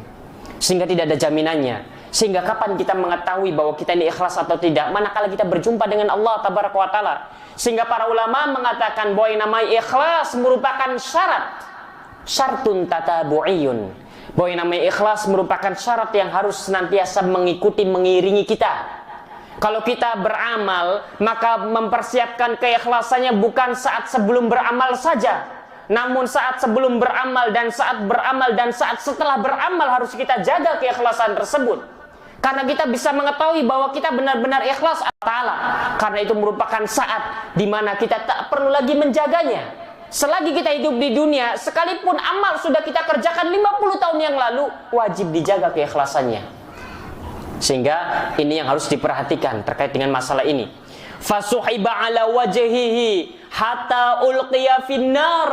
Sehingga tidak ada jaminannya. Sehingga kapan kita mengetahui bahwa kita ini ikhlas atau tidak? Manakala kita berjumpa dengan Allah Tabaraka wa Ta'ala. Sehingga para ulama mengatakan bahwa yang namanya ikhlas merupakan syarat. Syartun tatabu'iyun. Bahwa yang namanya ikhlas merupakan syarat yang harus senantiasa mengikuti, mengiringi kita. Kalau kita beramal, maka mempersiapkan keikhlasannya bukan saat sebelum beramal saja. Namun saat sebelum beramal dan saat beramal dan saat setelah beramal harus kita jaga keikhlasan tersebut. Karena kita bisa mengetahui bahwa kita benar-benar ikhlas Allah. Karena itu merupakan saat di mana kita tak perlu lagi menjaganya. Selagi kita hidup di dunia, sekalipun amal sudah kita kerjakan 50 tahun yang lalu, wajib dijaga keikhlasannya. Sehingga ini yang harus diperhatikan terkait dengan masalah ini. Fasuhiba ala wajhihi hatta ulqiya finnar.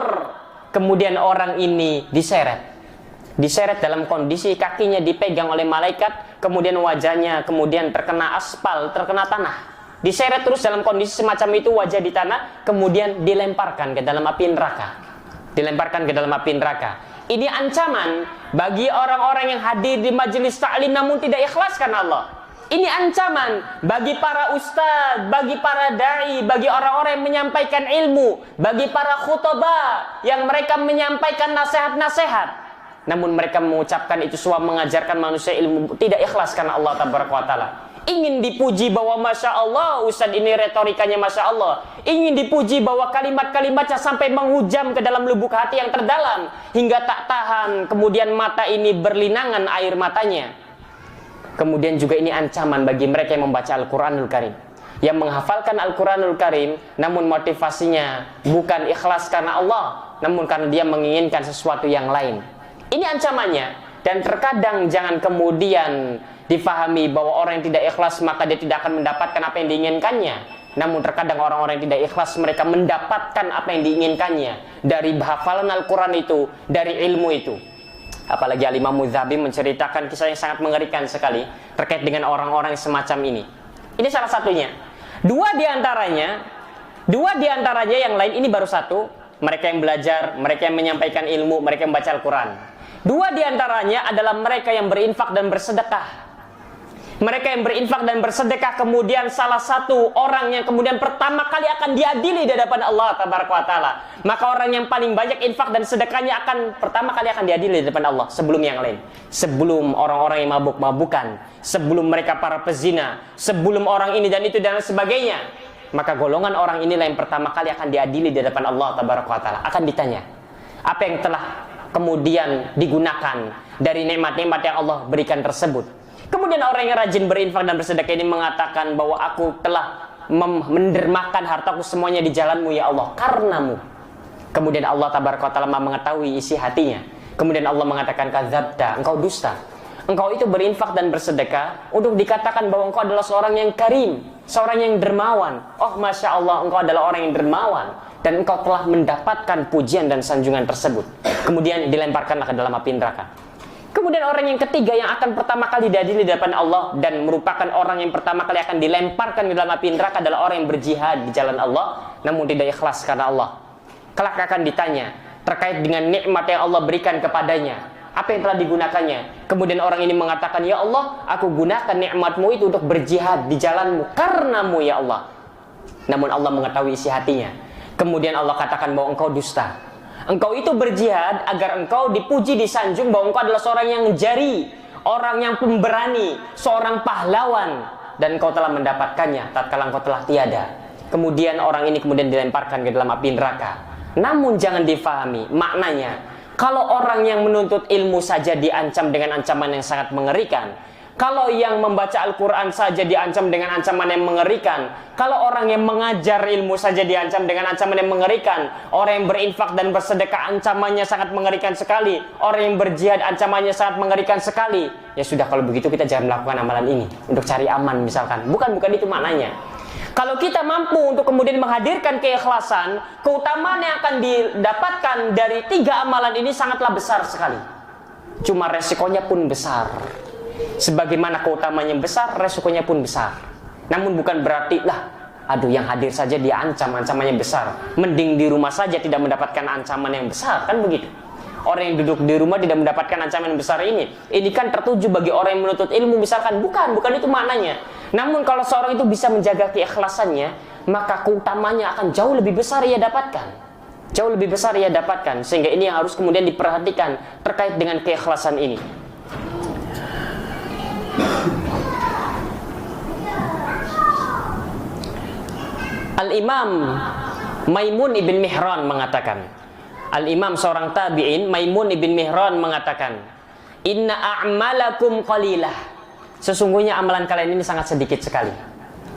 Kemudian orang ini diseret dalam kondisi kakinya dipegang oleh malaikat, kemudian wajahnya kemudian terkena aspal, terkena tanah. Diseret terus dalam kondisi semacam itu, wajah di tanah, kemudian dilemparkan ke dalam api neraka. Dilemparkan ke dalam api neraka. Ini ancaman bagi orang-orang yang hadir di majelis ta'lim namun tidak ikhlas karena Allah. Ini ancaman bagi para ustadz, bagi para dai, bagi orang-orang yang menyampaikan ilmu, bagi para khutbah yang mereka menyampaikan nasihat-nasihat. Namun mereka mengucapkan itu semua, mengajarkan manusia ilmu, tidak ikhlas karena Allah Tabaraka wa Ta'ala. Ingin dipuji bahwa Masya Allah, Ustadz ini retorikanya Masya Allah. Ingin dipuji bahwa kalimat-kalimatnya sampai menghujam ke dalam lubuk hati yang terdalam, hingga tak tahan, kemudian mata ini berlinangan air matanya. Kemudian juga ini ancaman bagi mereka yang membaca Al-Quranul Karim, yang menghafalkan Al-Quranul Karim, namun motivasinya bukan ikhlas karena Allah, namun karena dia menginginkan sesuatu yang lain. Ini ancamannya. Dan terkadang jangan kemudian difahami bahwa orang yang tidak ikhlas maka dia tidak akan mendapatkan apa yang diinginkannya. Namun terkadang orang-orang yang tidak ikhlas, mereka mendapatkan apa yang diinginkannya dari hafalan Al-Quran itu, dari ilmu itu. Apalagi Al-Imam Mudzabi menceritakan kisah yang sangat mengerikan sekali terkait dengan orang-orang semacam ini. Ini salah satunya. Dua di antaranya yang lain, ini baru satu. Mereka yang belajar, mereka yang menyampaikan ilmu, mereka yang membaca Al-Quran. Dua di antaranya adalah mereka yang berinfak dan bersedekah. Mereka yang berinfak dan bersedekah, kemudian salah satu orang yang kemudian pertama kali akan diadili di hadapan Allah Tabaraka wa Ta'ala. Maka orang yang paling banyak infak dan sedekahnya akan pertama kali akan diadili di hadapan Allah sebelum yang lain. Sebelum orang-orang yang mabuk-mabukan, sebelum mereka para pezina, sebelum orang ini dan itu dan sebagainya. Maka golongan orang inilah yang pertama kali akan diadili di hadapan Allah Tabaraka wa Ta'ala. Akan ditanya, apa yang telah kemudian digunakan dari nikmat-nikmat yang Allah berikan tersebut. Kemudian orang yang rajin berinfak dan bersedekah ini mengatakan bahwa aku telah mendermakan hartaku semuanya di jalanmu ya Allah, karenamu. Kemudian Allah Tabaraka wa Ta'ala mengetahui isi hatinya. Kemudian Allah mengatakan, kadzabta, engkau dusta. Engkau itu berinfak dan bersedekah untuk dikatakan bahwa engkau adalah seorang yang karim, seorang yang dermawan. Oh Masya Allah, engkau adalah orang yang dermawan, dan engkau telah mendapatkan pujian dan sanjungan tersebut. Kemudian dilemparkanlah ke dalam api neraka. Kemudian orang yang ketiga yang akan pertama kali diadili di hadapan Allah dan merupakan orang yang pertama kali akan dilemparkan ke dalam api neraka adalah orang yang berjihad di jalan Allah namun tidak ikhlas karena Allah. Kelak akan ditanya terkait dengan nikmat yang Allah berikan kepadanya, apa yang telah digunakannya. Kemudian orang ini mengatakan, ya Allah, aku gunakan nikmatmu itu untuk berjihad di jalanmu, karenamu ya Allah. Namun Allah mengetahui isi hatinya. Kemudian Allah katakan bahwa engkau dusta. Engkau itu berjihad agar engkau dipuji, disanjung bahwa engkau adalah seorang yang jari, orang yang pemberani, seorang pahlawan, dan engkau telah mendapatkannya tatkala engkau telah tiada. Kemudian orang ini kemudian dilemparkan ke dalam api neraka. Namun jangan difahami maknanya. Kalau orang yang menuntut ilmu saja diancam dengan ancaman yang sangat mengerikan, kalau yang membaca Al-Quran saja diancam dengan ancaman yang mengerikan, kalau orang yang mengajar ilmu saja diancam dengan ancaman yang mengerikan, orang yang berinfak dan bersedekah ancamannya sangat mengerikan sekali, orang yang berjihad ancamannya sangat mengerikan sekali, ya sudah, kalau begitu kita jangan melakukan amalan ini untuk cari aman misalkan. Bukan itu maknanya. Kalau kita mampu untuk kemudian menghadirkan keikhlasan, keutamaan yang akan didapatkan dari 3 amalan ini sangatlah besar sekali. Cuma resikonya pun besar. Sebagaimana keutamanya besar, resikonya pun besar. Namun bukan berarti yang hadir saja diancam, ancamannya besar. Mending di rumah saja tidak mendapatkan ancaman yang besar, kan begitu. orang yang duduk di rumah tidak mendapatkan ancaman besar ini. Ini kan tertuju bagi orang yang menuntut ilmu misalkan. Bukan itu maknanya. Namun kalau seorang itu bisa menjaga keikhlasannya, maka keutamanya akan jauh lebih besar ia dapatkan. Jauh lebih besar ia dapatkan. Sehingga ini yang harus kemudian diperhatikan terkait dengan keikhlasan ini. Al-Imam Maimun ibn Mihran mengatakan, Al-Imam seorang tabi'in, Maimun ibn Mihran mengatakan, inna a'malakum qalilah. Sesungguhnya amalan kalian ini sangat sedikit sekali.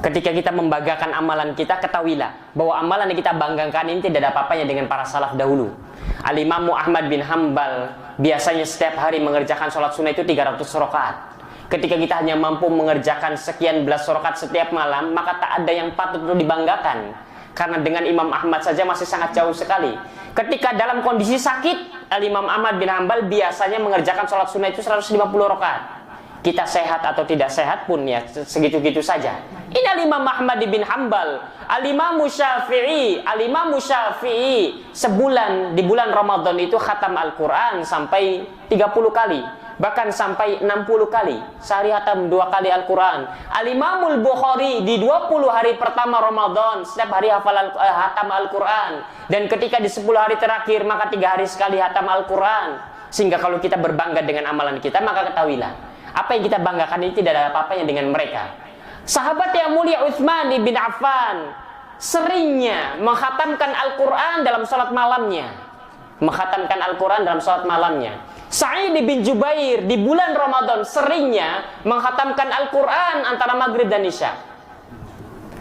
Ketika kita membanggakan amalan kita, ketahuilah bahwa amalan yang kita banggakan ini tidak ada apa-apanya dengan para salaf dahulu. Al-Imam Ahmad bin Hanbal biasanya setiap hari mengerjakan sholat sunnah itu 300 rakaat. Ketika kita hanya mampu mengerjakan sekian belas rakaat setiap malam, maka tak ada yang patut untuk dibanggakan. Karena dengan Imam Ahmad saja masih sangat jauh sekali. Ketika dalam kondisi sakit, Imam Ahmad bin Hanbal biasanya mengerjakan sholat sunnah itu 150 rakaat. Kita sehat atau tidak sehat pun ya segitu-gitu saja. Ini Imam Ahmad bin Hanbal. Al-Imam Syafi'i sebulan di bulan Ramadan itu khatam Al-Quran sampai 30 kali. Bahkan sampai 60 kali. Sehari khatam 2 kali Al-Quran. Al-Imamul Bukhari di 20 hari pertama Ramadan setiap hari khatam Al-Quran. Dan ketika di 10 hari terakhir maka 3 hari sekali khatam Al-Quran. Sehingga kalau kita berbangga dengan amalan kita, maka ketahuilah apa yang kita banggakan ini tidak ada apa-apanya dengan mereka. Sahabat yang mulia Utsman bin Affan seringnya menghatamkan Al-Quran dalam salat malamnya. Menghatamkan Al-Quran dalam salat malamnya. Sa'id bin Jubair di bulan Ramadan seringnya menghatamkan Al-Quran antara maghrib dan isya.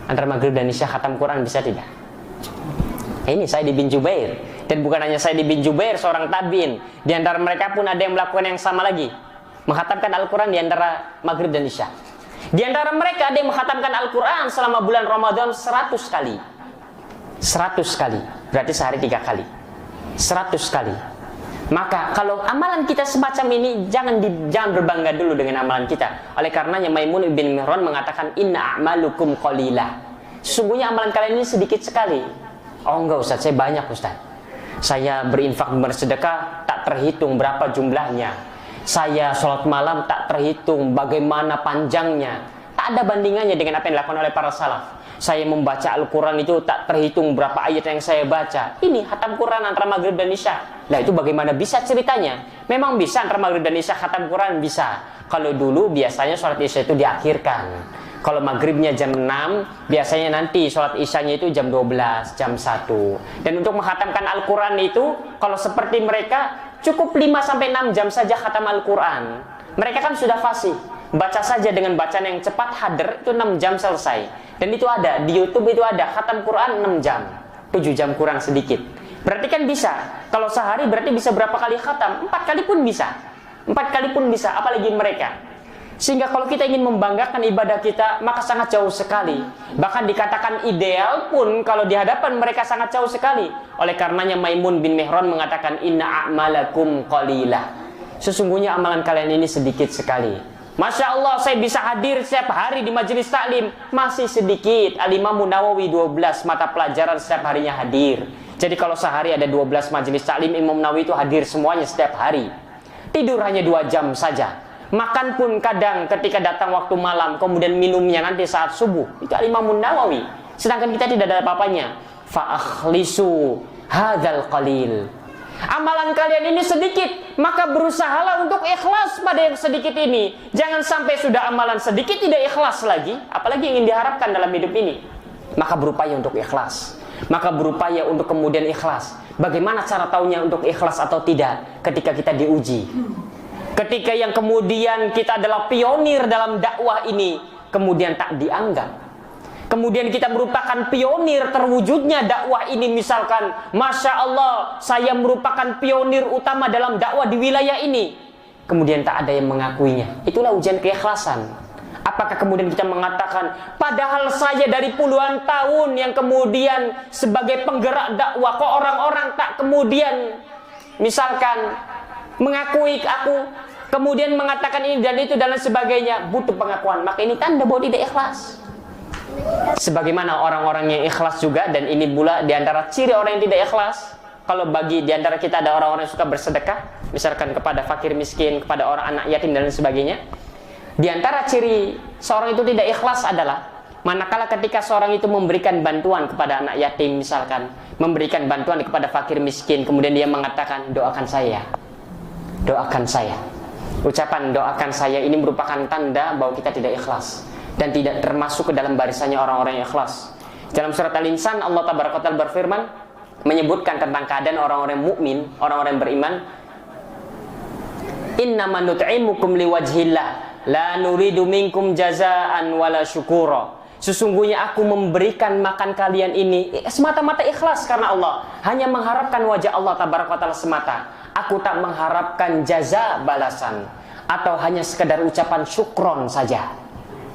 Antara maghrib dan isya khatam Quran bisa tidak? Ini Sa'id bin Jubair. Dan bukan hanya Sa'id bin Jubair, seorang tabi'in. Di antara mereka pun ada yang melakukan yang sama lagi. Menghatamkan Al-Quran di antara maghrib dan isya. Di antara mereka ada yang menghatamkan Al-Quran selama bulan Ramadan 100 kali. 100 kali. Berarti sehari 3 kali. 100 kali. Maka kalau amalan kita semacam ini, jangan berbangga dulu dengan amalan kita. Oleh karenanya Maimun bin Mihran mengatakan, inna a'malukum qalilah. Sesungguhnya amalan kalian ini sedikit sekali. Oh enggak Ustaz, saya banyak Ustaz. Saya berinfak bersedekah tak terhitung berapa jumlahnya. Saya sholat malam tak terhitung bagaimana panjangnya. Tak ada bandingannya dengan apa yang dilakukan oleh para salaf. Saya membaca Al-Quran itu tak terhitung berapa ayat yang saya baca. Ini khatam Quran antara maghrib dan isya. Nah itu bagaimana bisa ceritanya? Memang bisa antara maghrib dan isya khatam Quran bisa. Kalau dulu biasanya sholat isya itu diakhirkan. Kalau maghribnya jam 6, biasanya nanti sholat isyanya itu jam 12, jam 1. Dan untuk menghatamkan Al-Quran itu, kalau seperti mereka, cukup 5-6 jam saja khatam Al-Quran. Mereka kan sudah fasih. Baca saja dengan bacaan yang cepat, hadir, itu 6 jam selesai. Dan itu ada, di YouTube itu ada, khatam Quran 6 jam. 7 jam kurang sedikit. Berarti kan bisa. Kalau sehari berarti bisa berapa kali khatam? 4 kali pun bisa. 4 kali pun bisa, apalagi mereka. Sehingga kalau kita ingin membanggakan ibadah kita, maka sangat jauh sekali. Bahkan dikatakan ideal pun kalau di hadapan mereka sangat jauh sekali. Oleh karenanya Maimun bin Mihran mengatakan, inna a'malakum qalilah. Sesungguhnya amalan kalian ini sedikit sekali. Masya Allah, saya bisa hadir setiap hari di majelis taklim. Masih sedikit. Al-Imam Nawawi 12 mata pelajaran setiap harinya hadir. Jadi kalau sehari ada 12 majelis taklim, Imam Nawawi itu hadir semuanya setiap hari. Tidur hanya 2 jam saja. Makan pun kadang ketika datang waktu malam, kemudian minumnya nanti saat subuh. Itu Al-Imam Nawawi. Sedangkan kita tidak ada apa-apanya. Fa'akhlisu hadzal qalil. Amalan kalian ini sedikit, maka berusahalah untuk ikhlas pada yang sedikit ini. Jangan sampai sudah amalan sedikit tidak ikhlas lagi, apalagi yang ingin diharapkan dalam hidup ini. Maka berupaya untuk ikhlas. Maka berupaya untuk kemudian ikhlas. Bagaimana cara taunya untuk ikhlas atau tidak ketika kita diuji? Ketika yang kemudian kita adalah pionir dalam dakwah ini, kemudian tak dianggap. Kemudian kita merupakan pionir terwujudnya dakwah ini, misalkan, Masya Allah, saya merupakan pionir utama dalam dakwah di wilayah ini. Kemudian tak ada yang mengakuinya. Itulah ujian keikhlasan. Apakah kemudian kita mengatakan, padahal saya dari puluhan tahun yang kemudian sebagai penggerak dakwah, kok orang-orang tak kemudian misalkan mengakui aku, kemudian mengatakan ini dan itu dan lain sebagainya. Butuh pengakuan. Maka ini tanda bahwa tidak ikhlas. Sebagaimana orang-orang yang ikhlas juga, dan ini pula diantara ciri orang yang tidak ikhlas, kalau bagi di antara kita ada orang-orang yang suka bersedekah, misalkan kepada fakir miskin, kepada orang anak yatim dan lain sebagainya, di antara ciri seorang itu tidak ikhlas adalah manakala ketika seorang itu memberikan bantuan kepada anak yatim misalkan, memberikan bantuan kepada fakir miskin, kemudian dia mengatakan doakan saya. Doakan saya. Ucapan doakan saya ini merupakan tanda bahwa kita tidak ikhlas dan tidak termasuk ke dalam barisannya orang-orang yang ikhlas. Dalam surat Al-Insan Allah Tabaraka wa Ta'ala berfirman menyebutkan tentang keadaan orang-orang mukmin, orang-orang beriman, innama nut'imukum liwajhillah la nuridu minkum jazaan wala syukura. Sesungguhnya aku memberikan makan kalian ini semata-mata ikhlas karena Allah, hanya mengharapkan wajah Allah Tabaraka wa Ta'ala semata. Aku tak mengharapkan jaza balasan atau hanya sekedar ucapan syukron saja.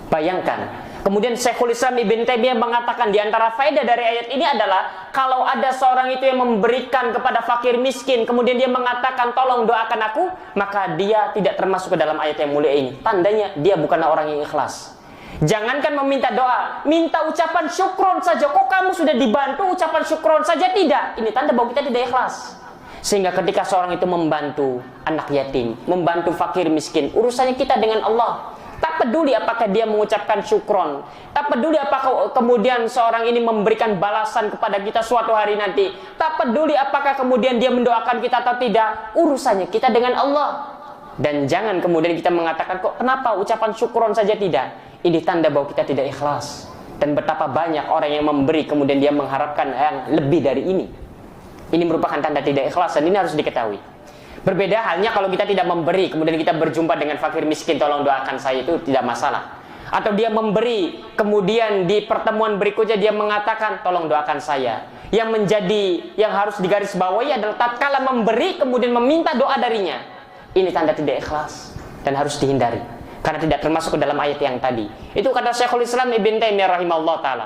Bayangkan. Kemudian Syekhul Islam Ibn Taimiyah mengatakan di antara faedah dari ayat ini adalah kalau ada seorang itu yang memberikan kepada fakir miskin, kemudian dia mengatakan tolong doakan aku, maka dia tidak termasuk ke dalam ayat yang mulia ini. Tandanya dia bukanlah orang yang ikhlas. Jangankan meminta doa, minta ucapan syukron saja. Kok kamu sudah dibantu ucapan syukron saja tidak? Ini tanda bahwa kita tidak ikhlas. Sehingga ketika seorang itu membantu anak yatim, membantu fakir miskin, urusannya kita dengan Allah. Tak peduli apakah dia mengucapkan syukron, tak peduli apakah kemudian seorang ini memberikan balasan kepada kita suatu hari nanti, tak peduli apakah kemudian dia mendoakan kita atau tidak, urusannya kita dengan Allah. Dan jangan kemudian kita mengatakan kok kenapa ucapan syukron saja tidak. Ini tanda bahwa kita tidak ikhlas. Dan betapa banyak orang yang memberi kemudian dia mengharapkan yang lebih dari ini. Ini merupakan tanda tidak ikhlas dan ini harus diketahui. Berbeda halnya kalau kita tidak memberi, kemudian kita berjumpa dengan fakir miskin, tolong doakan saya, itu tidak masalah. Atau dia memberi, kemudian di pertemuan berikutnya dia mengatakan, tolong doakan saya. Yang harus digarisbawahi adalah tatkala memberi, kemudian meminta doa darinya. Ini tanda tidak ikhlas dan harus dihindari. Karena tidak termasuk ke dalam ayat yang tadi. Itu kata Syekhul Islam Ibn Taimiyah rahimahullah ta'ala.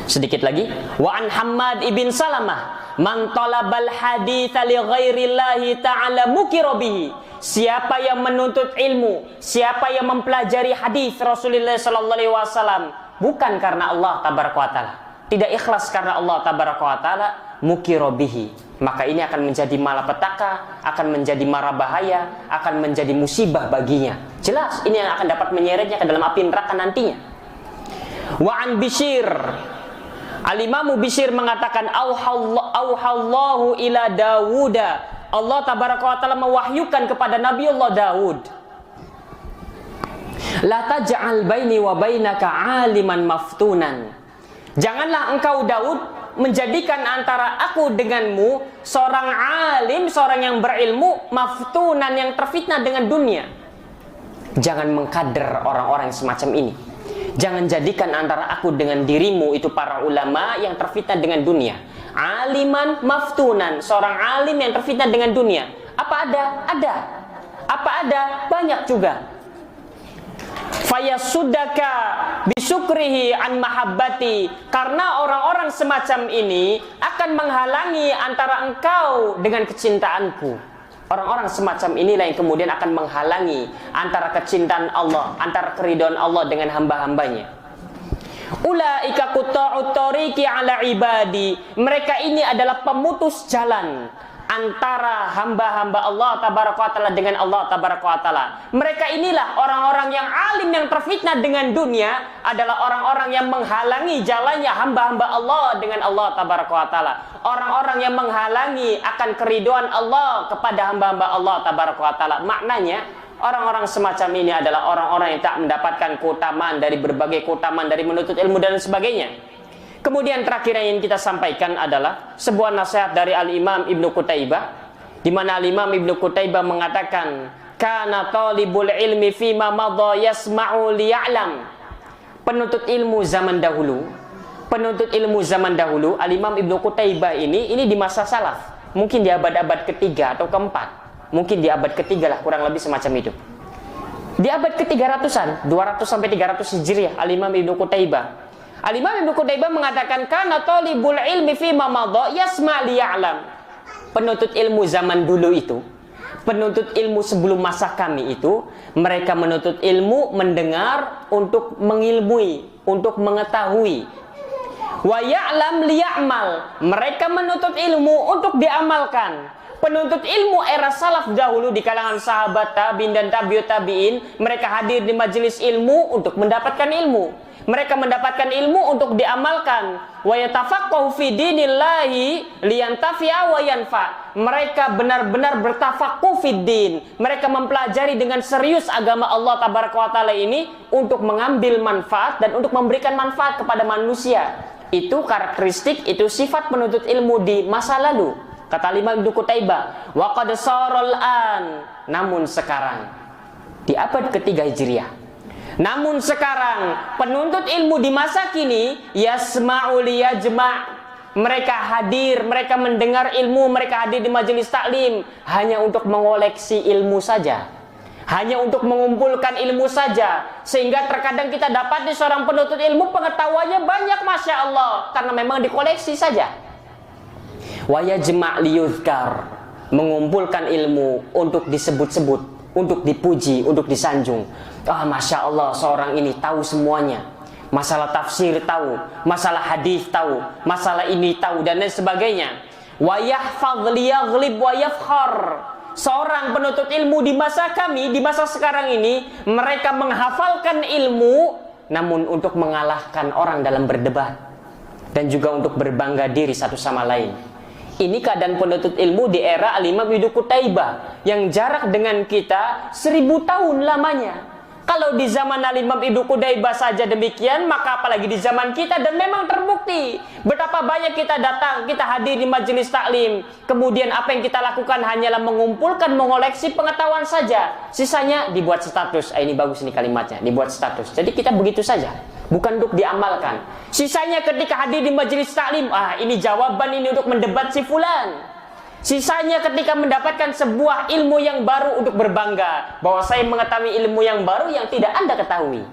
Sedikit lagi, wa an Hammad ibn Salamah man talabal haditha li ghairillahi ta'ala mukira bihi. Siapa yang menuntut ilmu, siapa yang mempelajari hadis Rasulullah sallallahu alaihi wasallam bukan karena Allah tabaraka wa taala, tidak ikhlas karena Allah tabaraka wa taala, mukira bihi, maka ini akan menjadi malapetaka, akan menjadi mara bahaya, akan menjadi musibah baginya. Jelas ini yang akan dapat menyeretnya ke dalam api neraka nantinya. Wa an Bishr, Al-Imamu Bishr mengatakan auhallahu ila Dawuda, Allah tabaraka wa ta'ala mewahyukan kepada Nabi Allah Dawud, la taj'al baini wa bainaka aliman maftunan. Janganlah engkau Daud menjadikan antara aku denganmu seorang alim, seorang yang berilmu, maftunan, yang terfitnah dengan dunia. Jangan mengkader orang-orang semacam ini. Jangan jadikan antara aku dengan dirimu itu para ulama yang terfitnah dengan dunia. Aliman maftunan, seorang alim yang terfitnah dengan dunia. Apa ada? Ada. Apa ada? Banyak juga. Fayasudaka bisukrihi an mahabbati, karena orang-orang semacam ini akan menghalangi antara engkau dengan kecintaanku. Orang-orang semacam inilah yang kemudian akan menghalangi antara kecintaan Allah, antara keridhaan Allah dengan hamba-hambanya. Ulaika qutta'ut tariqi ala ibadi, mereka ini adalah pemutus jalan antara hamba-hamba Allah tabaraka wa ta'ala dengan Allah tabaraka wa ta'ala. Mereka inilah orang-orang yang alim, yang terfitnah dengan dunia, adalah orang-orang yang menghalangi jalannya hamba-hamba Allah dengan Allah tabaraka wa ta'ala. Orang-orang yang menghalangi akan keridhaan Allah kepada hamba-hamba Allah tabaraka wa ta'ala. Maknanya orang-orang semacam ini adalah orang-orang yang tak mendapatkan keutamaan dari berbagai keutamaan dari menuntut ilmu dan sebagainya. Kemudian terakhir yang ingin kita sampaikan adalah sebuah nasihat dari Al-Imam Ibnu Qutaibah, di mana Al-Imam Ibnu Qutaibah mengatakan, kana talibul ilmi fima madha yasma'u liya'lam. Penuntut ilmu zaman dahulu, Al-Imam Ibnu Qutaibah ini di masa salaf, mungkin di abad-abad ketiga atau keempat, mungkin di abad ketiga lah, kurang lebih semacam itu. Di abad ke-300-an, 200 sampai 300 Hijriah, Al-Imam Ibnu Qutaibah. Al-Imam Ibnu Qutaibah mengatakan, kana talibul ilmi fi ma madha yasma' liya'lam. Penuntut ilmu zaman dulu itu, penuntut ilmu sebelum masa kami itu, mereka menuntut ilmu mendengar untuk mengilmui, untuk mengetahui. Wa ya'lam liya'mal. Mereka menuntut ilmu untuk diamalkan. Penuntut ilmu era salaf dahulu di kalangan sahabat, tabi'in dan tabi'ut tabi'in, mereka hadir di majelis ilmu untuk mendapatkan ilmu. Mereka mendapatkan ilmu untuk diamalkan. Wa yatafaqqahu fi dinillahi liyantafi'a wa yanfa. Mereka benar-benar bertafaqquh fid din. Mereka mempelajari dengan serius agama Allah tabaraka wa taala ini untuk mengambil manfaat dan untuk memberikan manfaat kepada manusia. Itu karakteristik, itu sifat penuntut ilmu di masa lalu. Kata Imam Ibnu Qutaibah, wa qad saral an, namun sekarang di abad ketiga Hijriah. Namun sekarang penuntut ilmu di masa kini yasma'u liyajma'. Mereka hadir, mereka mendengar ilmu, mereka hadir di majelis taklim hanya untuk mengoleksi ilmu saja. Hanya untuk mengumpulkan ilmu saja. Sehingga terkadang kita dapat di seorang penuntut ilmu pengetahuannya banyak, Masya Allah, karena memang dikoleksi saja. Wa yajma' liyuzkar, mengumpulkan ilmu untuk disebut-sebut, untuk dipuji, untuk disanjung. Masya Allah, seorang ini tahu semuanya. Masalah tafsir tahu, masalah hadis tahu, masalah ini tahu, dan lain sebagainya. Wa yahfadh liyaghlib wa yafkhar. Seorang penuntut ilmu di masa kami, di masa sekarang ini, mereka menghafalkan ilmu namun untuk mengalahkan orang dalam berdebat dan juga untuk berbangga diri satu sama lain. Ini keadaan penuntut ilmu di era Al-Imam Ibnu Qutaibah yang jarak dengan kita 1000 tahun lamanya. Kalau di zaman Al-Imam Ibnu Qutaibah saja demikian, maka apalagi di zaman kita. Dan memang terbukti betapa banyak kita datang, kita hadir di majelis taklim. Kemudian apa yang kita lakukan hanyalah mengumpulkan, mengoleksi pengetahuan saja. Sisanya dibuat status. Ini bagus ini kalimatnya, dibuat status. Jadi kita begitu saja, bukan untuk diamalkan. Sisanya ketika hadir di majelis taklim, ini jawaban ini untuk mendebat si fulan. Sisanya ketika mendapatkan sebuah ilmu yang baru untuk berbangga bahwa saya mengetahui ilmu yang baru yang tidak Anda ketahui.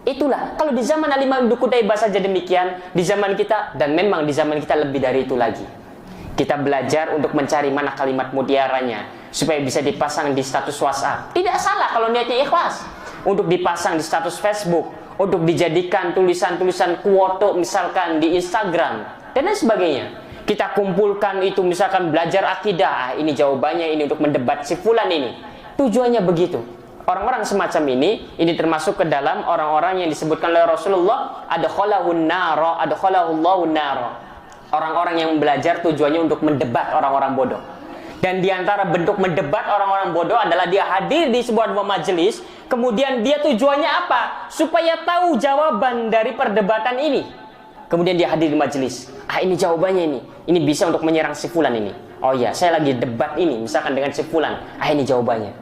Itulah kalau di zaman Al-Imam Ibnu Qutaibah saja demikian, di zaman kita, dan memang di zaman kita lebih dari itu lagi. Kita belajar untuk mencari mana kalimat mutiaranya supaya bisa dipasang di status WhatsApp. Tidak salah kalau niatnya ikhlas. Untuk dipasang di status Facebook, untuk dijadikan tulisan-tulisan quote misalkan di Instagram dan lain sebagainya. Kita kumpulkan itu misalkan belajar akidah, ini jawabannya ini untuk mendebat si fulan ini. Tujuannya begitu. Orang-orang semacam ini termasuk ke dalam orang-orang yang disebutkan oleh Rasulullah, adkhalahun nara, adkhalahullahu nara. Orang-orang yang belajar tujuannya untuk mendebat orang-orang bodoh. Dan diantara bentuk mendebat orang-orang bodoh adalah dia hadir di sebuah majelis, kemudian dia tujuannya apa? Supaya tahu jawaban dari perdebatan ini. Kemudian dia hadir di majelis. Ini jawabannya ini. Ini bisa untuk menyerang si fulan ini. Oh iya, saya lagi debat ini misalkan dengan si fulan. Ini jawabannya.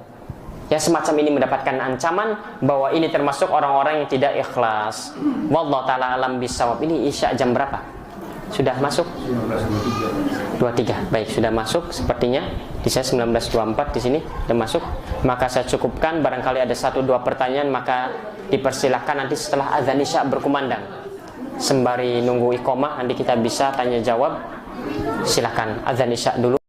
Yang semacam ini mendapatkan ancaman bahwa ini termasuk orang-orang yang tidak ikhlas. Wallahu taala alam bisawab. Ini isya jam berapa? Sudah masuk? 19.23. Baik, sudah masuk sepertinya. Di saya 19.24 di sini sudah masuk. Maka saya cukupkan, barangkali ada 1-2 pertanyaan maka dipersilahkan nanti setelah azan isya berkumandang. Sembari nunggu iqomah nanti kita bisa tanya jawab. Silakan azan isya dulu.